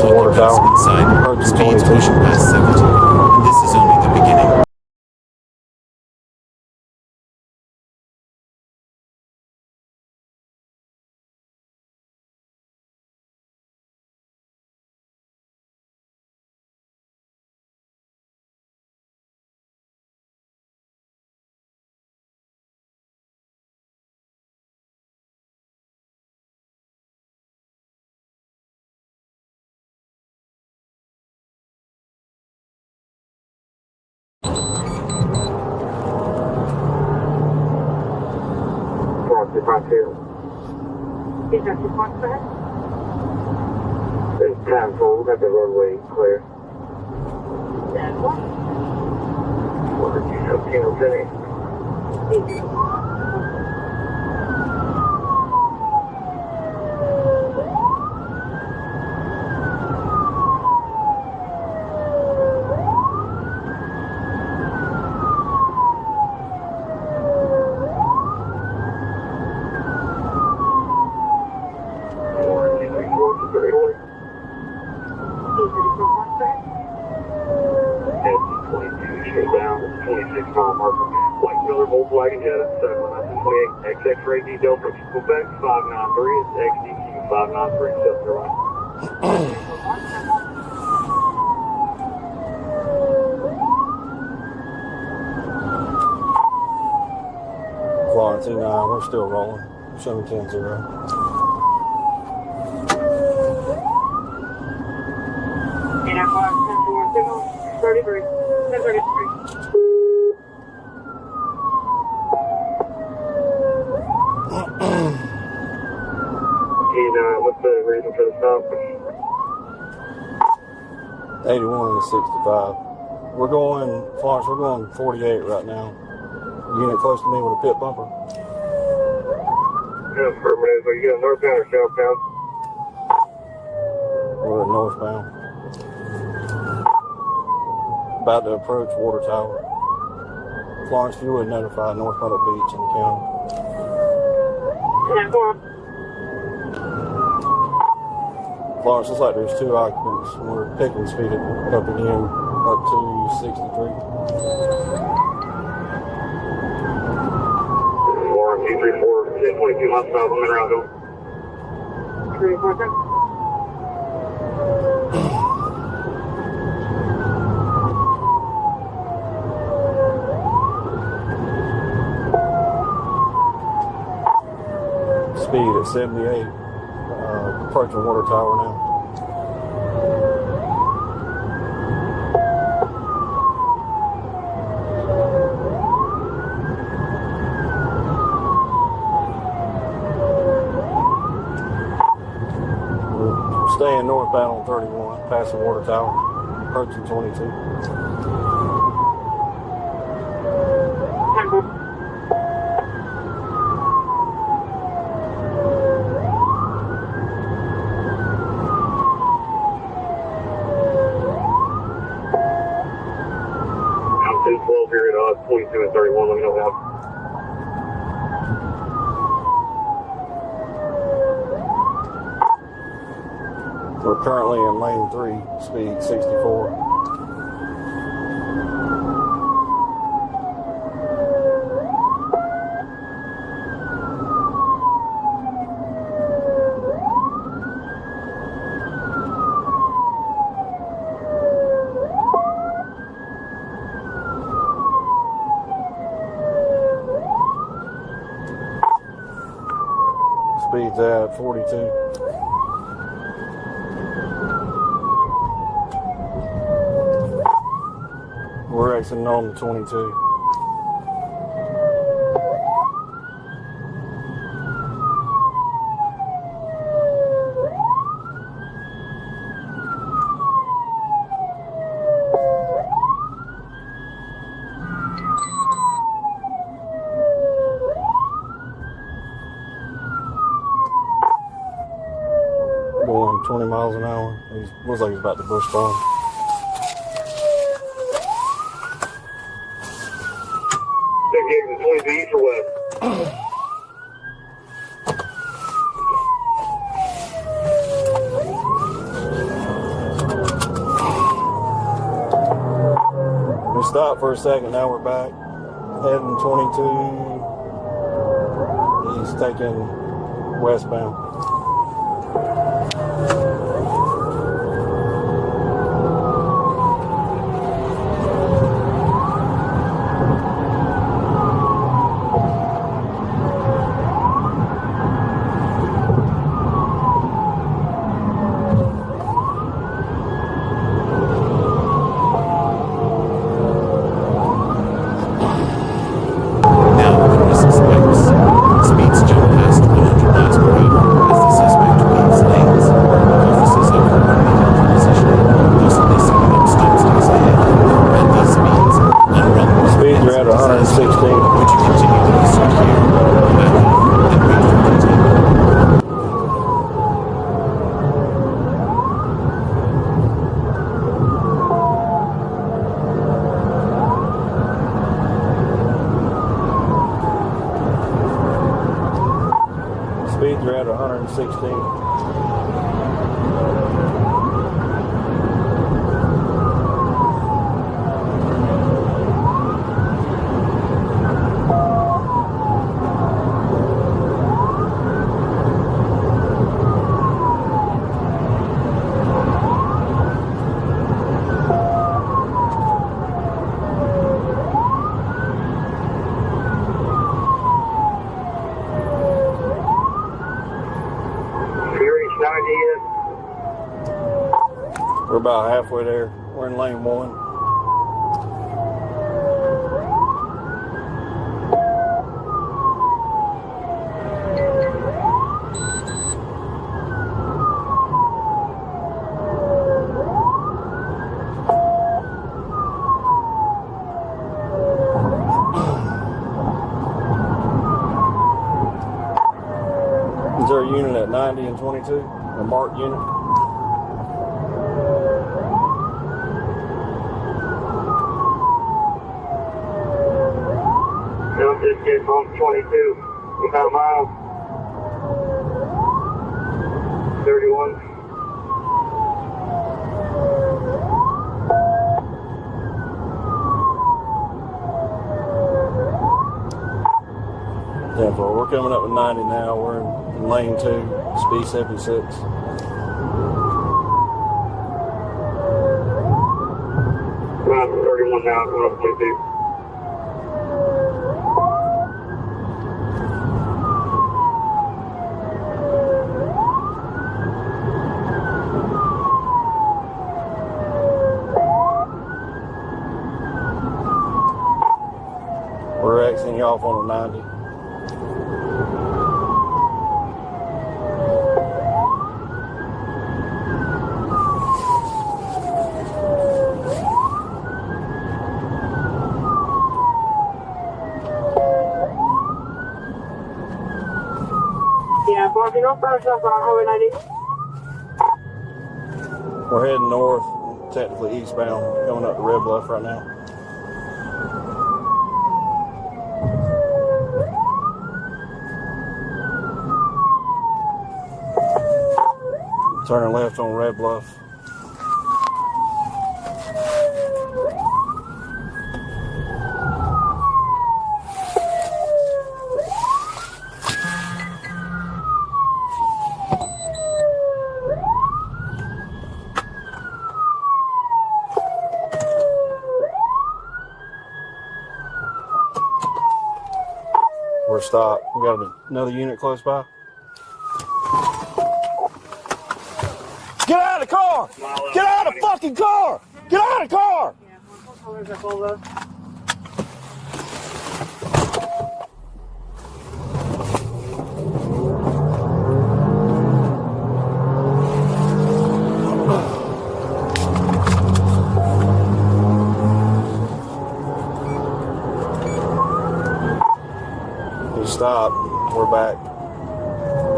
Approaching water tower. Inside, speeds pushing past 70. This is only the beginning. Is that the point for it? It's time for, we got the roadway clear. That one? What did you have, Kino City? Volkswagen Jetta, 728, XX-ray detail from Quebec, 593, it's XDQ 593, South Carolina. Florence E9, we're still rolling. Show me 10-0. And I'm on 10-4, 33, 1033. What's the reason for the stop? 81 and 65. We're going, Florence, we're going 48 right now. Unit close to me with a pit bumper. Yeah, affirmative. Are you going northbound or southbound? We're at northbound. About to approach water tower. Florence, if you would notify North Myrtle Beach in the county. 10-4. Florence, looks like there's 2 occupants. We're picking speed up again, up to 63. Florence, 234, 1022, hostile, women around, go. 347. Speed at 78. Approaching water tower now. We're staying northbound on 31, passing water tower, approaching 22. 10-4. Period, 22 and 31, let me know that. We're currently in lane 3, speed 64. Speed's at 42. We're exiting on the 22. Going 20 miles an hour. He looks like he's about to bush bomb. Taking 22 east or west? stopped for a second, now we're back. Heading 22. He's taking westbound. Now the Grissom spikes. Speeds jump past 100 miles per hour as the suspect leaves lanes. Officers are coordinated positioning, possibly setting up stop sticks ahead. At these speeds, unrun. Speeds are at 116. Would you continue the pursuit here? Back off, then wait for contact. Speeds are at 116. We're about halfway there. We're in lane 1. Is there a unit at 90 and 22? A marked unit? Just get home 22. About miles. 31. Tempo. We're coming up with 90 now. We're in lane 2, speed 76. Around 31 now, going up 22. We're exiting you off on a 90. Yeah, parking on first up on Highway 90. We're heading north, technically eastbound, going up to Red Bluff right now. Turning left on Red Bluff. We're stopped. We got another unit close by. Get out of the car! Get out of the fucking car! Get out of the car! Yeah, what colors are Boyzzz? We stopped. We're back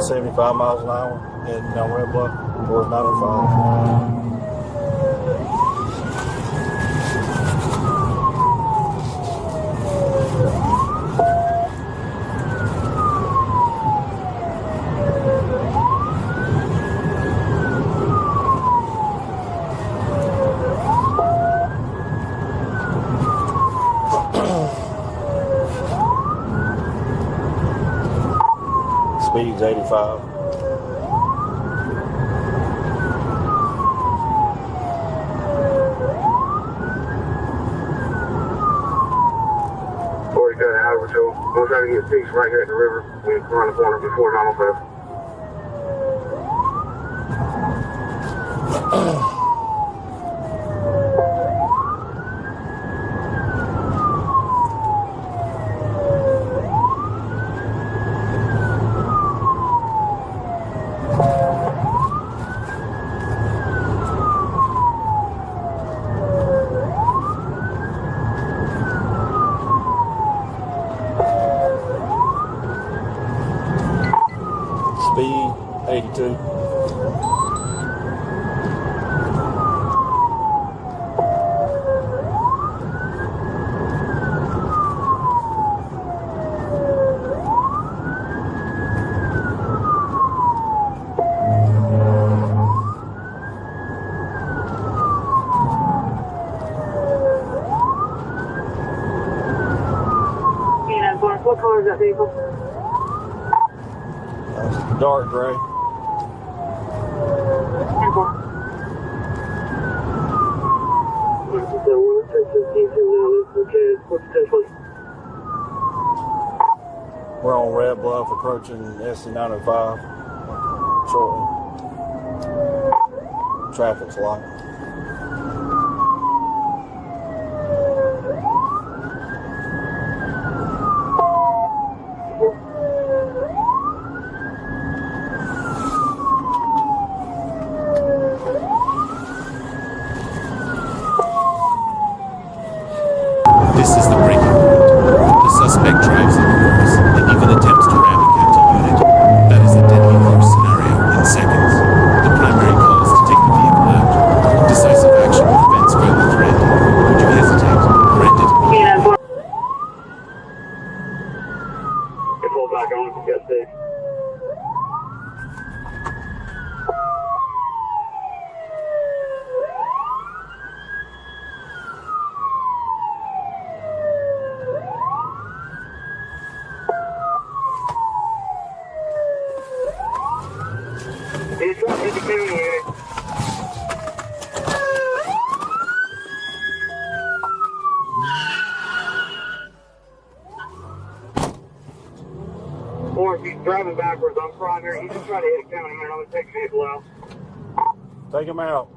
75 miles an hour heading down Red Bluff towards 905. Speed's 85. Horry County Highway Patrol. We're trying to get fixed right here at the river. We run the corner before 905. Speed 82. What color is that vehicle? Dark gray. We're on Red Bluff approaching SC905 shortly. Traffic's light. This is the breaking point. The suspect drives in reverse and even attempts to ram a county unit. That is a deadly force scenario in seconds. The primary call is to take the vehicle out. Decisive action prevents further threat. Would you hesitate? Granted. Pull back on if you got safe. He's trying to hit the county unit. Or if he's driving backwards on primary, he's just trying to hit a county unit. I'm going to take the vehicle out. Take him out.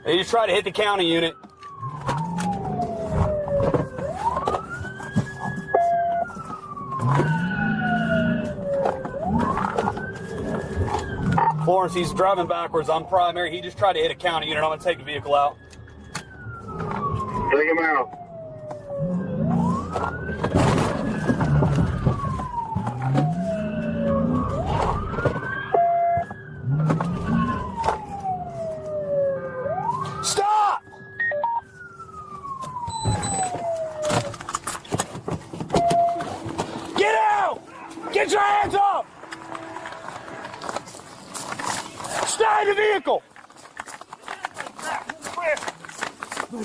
He just tried to hit the county unit. Florence, he's driving backwards on primary. He just tried to hit a county unit. I'm going to take the vehicle out. Take him out. Stop! Get out! Get your hands up! Stay in the vehicle!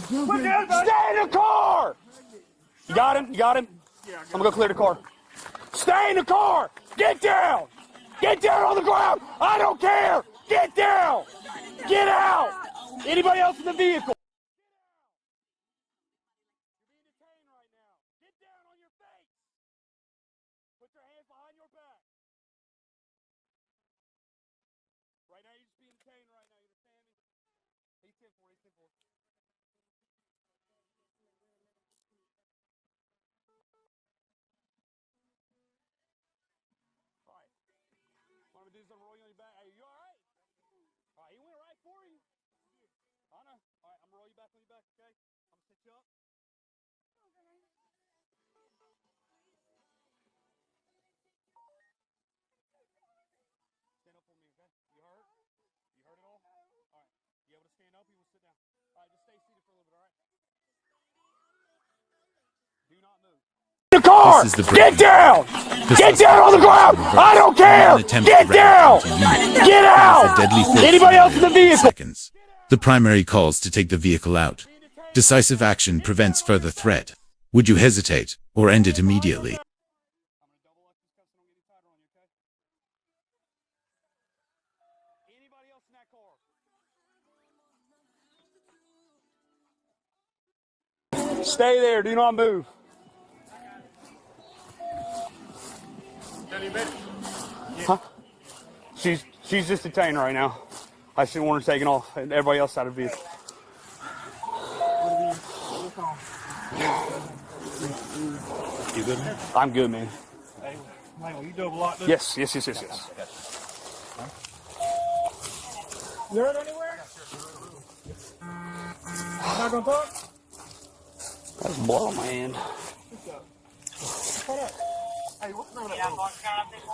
Stay in the car! You got him? You got him? I'm gonna go clear the car. Stay in the car! Get down! Get down on the ground! I don't care! Get down! Get out! Anybody else in the vehicle? You're being detained right now. Get down on your face! Put your hands behind your back. Right now, you're just being detained right now. You understand me? He's 10-4. He's 10-4. All right. Want me to do something, roll you on your back? Are you all right? All right, he went right for you. I know. All right, I'm gonna roll you back on your back, okay? I'm gonna set you up. Stand up for me, okay? You hurt? You hurt at all? All right. You able to stand up? You want to sit down? All right, just stay seated for a little bit, all right? Do not move. The car! This is the Get breaking down! The Get down on the ground! suspect I don't care! in an attempt to Get ram down! into you. Get out! A deadly force Anybody else in the scenario vehicle? Seconds. The primary calls to take the vehicle out. Decisive action prevents further threat. Would you hesitate or end it immediately? Stay there. Do not move. Huh? She's just detained right now. I should want her taken off and everybody else out of the vehicle. You good, man? I'm good, man. Hey, you double locked up? Yes. You heard anywhere? You not gonna talk? That's blood on my hand. Hey, what's the name of that?